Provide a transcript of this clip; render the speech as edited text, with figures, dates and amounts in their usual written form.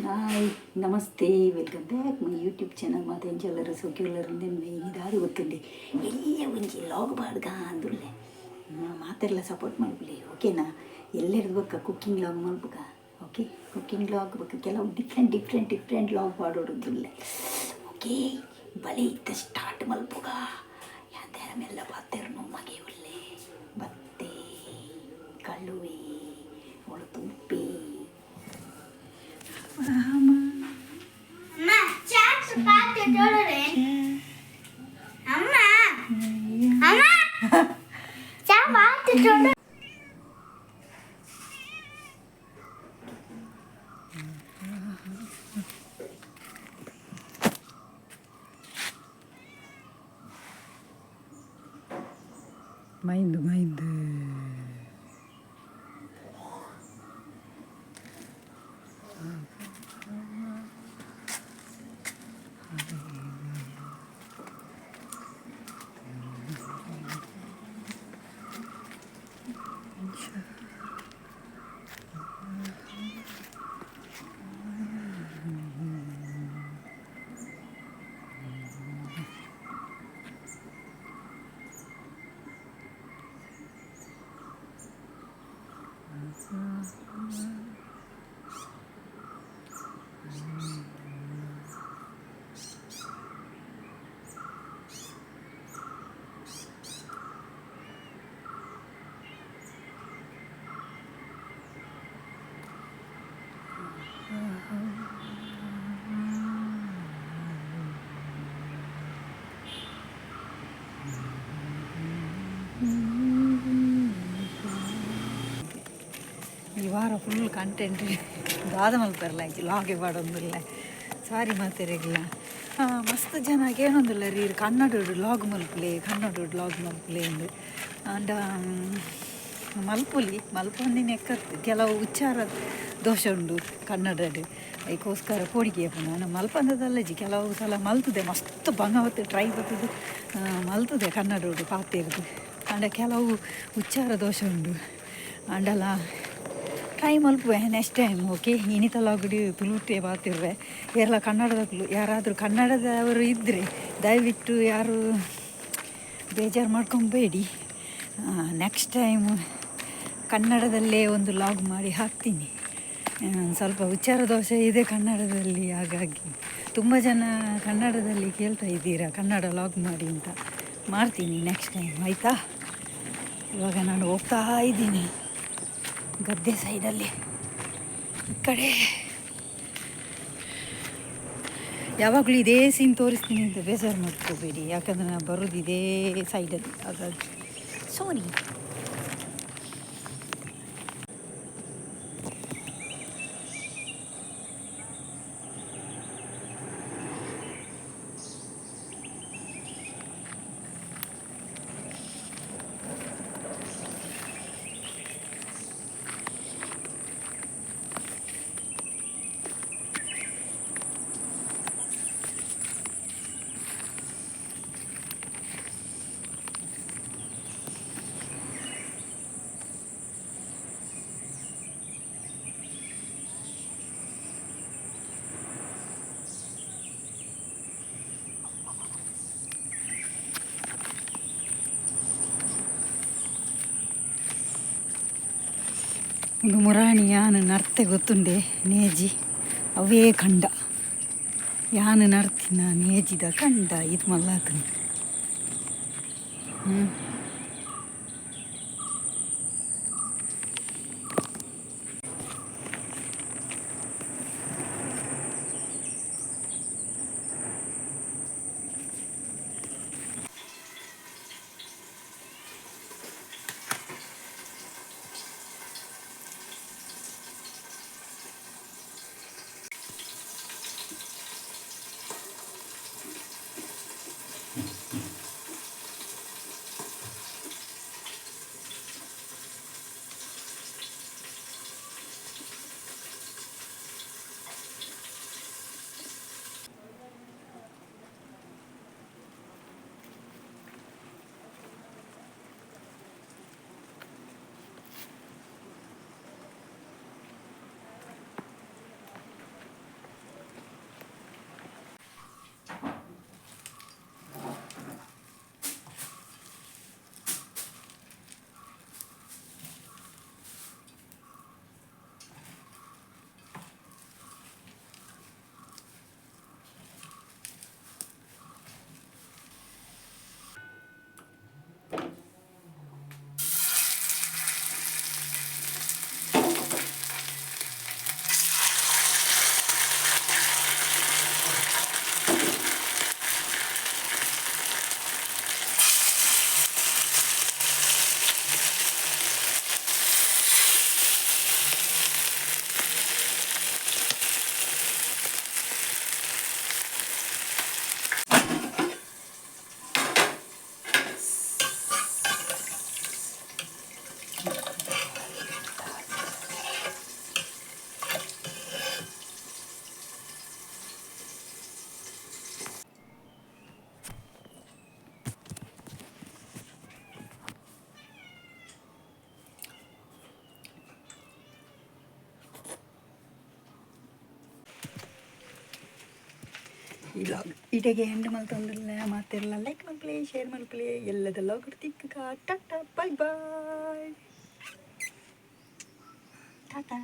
Hi ನಮస్తే welcome back my YouTube channel మా తెంచల్లరు సోక్యులరు నేను ఇదారు ಗೊತ್ತುಂಡೆ ಎಲ್ಲ ಒಂಜಿ ಲಾಗ್ ಬಾಡ್ಗ ಅಂದುಲ್ಲೆ ಮಾತೆಲ್ಲ ಸಪೋರ್ಟ್ ಮಲ್ಪುಲೆ ಓಕೆನಾ ಎಲ್ಲೆರ್ದು ಬಕ್ಕ ಕುಕ್ಕಿಂಗ್ ಲಾಗ್ ಮಲ್ಪುಗ ಓಕೆ ಕುಕ್ಕಿಂಗ್ ಲಾಗ್ ಬಕ್ಕ ಕೆಲವು ಡಿಫ್ರೆಂಟ್ ಲಾಗ್ ಪಾಡೋಡುದಿಲ್ಲ ಓಕೆ ಬಲೆ ಇತ್ತ ಸ್ಟಾರ್ಟ್ ಮಲ್ಪುಗ ಯಾವ್ದಾರ ಮೆಲ್ಲ ಪಾತೆರ್ನು ಮಗೆ ಒಳ್ಳೆ ಬತ್ತೆ ಕಳುವೆ ಒಳು ತುಪ್ಪಿ ಮೈಂದು ಈ ವಾರ ಫುಲ್ ಕಂಟೆಂಟ್ ದಾದ ಮಲ್ಪರಲ್ಲ ಆಯ್ತು ಲಾಗೆ ಪಾಡೊಂದಿಲ್ಲ ಸಾರಿ ಮಾತೆರೆಗಿಲ್ಲ ಮಸ್ತ್ ಜನ ಏನೊಂದಿಲ್ಲ ರೀ ಕನ್ನಡ ಲಾಗ್ ಮಲ್ಪಲೆ ಎಂದು ಅಂಡ ಮಲ್ಪೊಂದಿನ ಎಕ್ಕತ್ತು ಕೆಲವು ಉಚ್ಚಾರ ದೋಷ ಉಂಡು ಕನ್ನಡಡ್ ಅದಕ್ಕೋಸ್ಕರ ಕೋಡಿಗೆ ನಾನು ಮಲ್ಪಂದದಲ್ಲಜಿ ಕೆಲವು ಸಲ ಮಲ್ತದೆ ಮಸ್ತ್ ಬಂಗಾವತ್ತು ಟ್ರೈ ಬರ್ತದೆ ಮಲ್ತದೆ ಕನ್ನಡ ಪಾತೆರ್ದು ಅಂಡ ಕೆಲವು ಉಚ್ಚಾರ ದೋಷ ಉಂಡು ಅಂಡಲ್ಲ ಟ್ರೈ ಮಲ್ಪುವೆ ನೆಕ್ಸ್ಟ್ ಟೈಮ್ ಓಕೆ ಇನಿತ ಲಾಗುಡಿ ತುಳುಟೆ ಪಾತಿರ್ವೆ ಎಲ್ಲ ಕನ್ನಡದಕ್ಕೂ ಯಾರಾದರೂ ಕನ್ನಡದವರು ಇದ್ದರೆ ದಯವಿಟ್ಟು ಯಾರು ಬೇಜಾರು ಮಾಡ್ಕೊಬೇಡಿ. ನೆಕ್ಸ್ಟ್ ಟೈಮ್ ಕನ್ನಡದಲ್ಲೇ ಒಂದು ಲಾಗ್ ಮಾಡಿ ಹಾಕ್ತೀನಿ. ಸ್ವಲ್ಪ ಉಚ್ಚಾರ ದೋಷ ಇದೆ ಕನ್ನಡದಲ್ಲಿ, ಹಾಗಾಗಿ ತುಂಬ ಜನ ಕನ್ನಡದಲ್ಲಿ ಕೇಳ್ತಾ ಇದ್ದೀರಾ ಕನ್ನಡ ಲಾಗ್ ಮಾಡಿ ಅಂತ. ಮಾಡ್ತೀನಿ ನೆಕ್ಸ್ಟ್ ಟೈಮ್, ಆಯಿತಾ? ಇವಾಗ ನಾನು ಹೋಗ್ತಾ ಇದ್ದೀನಿ ಗದ್ದೆ ಸೈಡಲ್ಲಿ. ಈ ಕಡೆ ಯಾವಾಗಲೂ ಇದೇ ಸೀನ್ ತೋರಿಸ್ತೀನಿ ಅಂತ ಬೇಜಾರು ಮಾಡ್ಕೋಬೇಡಿ, ಯಾಕಂದರೆ ನಾನು ಬರೋದು ಇದೇ ಸೈಡಲ್ಲಿ, ಹಾಗಾಗಿ ಸಾರಿ. ಒಂದು ಮುರಾಣಿ ಯಾನು ನರ್ತೆ ಗೊತ್ತುಂಡೆ ನೇಜಿ ಅವೇ ಕಂಡ ಯಾನು ನರ್ತಿನ ನೇಜಿದ ಕಂಡ ಇದು ಮಲ್ಲಾತನ. ಈ ಲಾಗ್ ಇಟೆಗೆ ಎಂಡ್ ಮಲ್ತೊಂದಿಲ್ಲ ಮಾತೆಲ್ಲ ಲೈಕ್ ಮಲ್ಪಲೆ ಶೇರ್ ಮಲ್ಪಲೆ ಎಲ್ಲದೆಲ್ಲ ಕೊಡ್ತಿಕ್ಕ ಟಾಟಾ ಬಾಯ್ ಬಾಯ್ ಟಾಟಾ.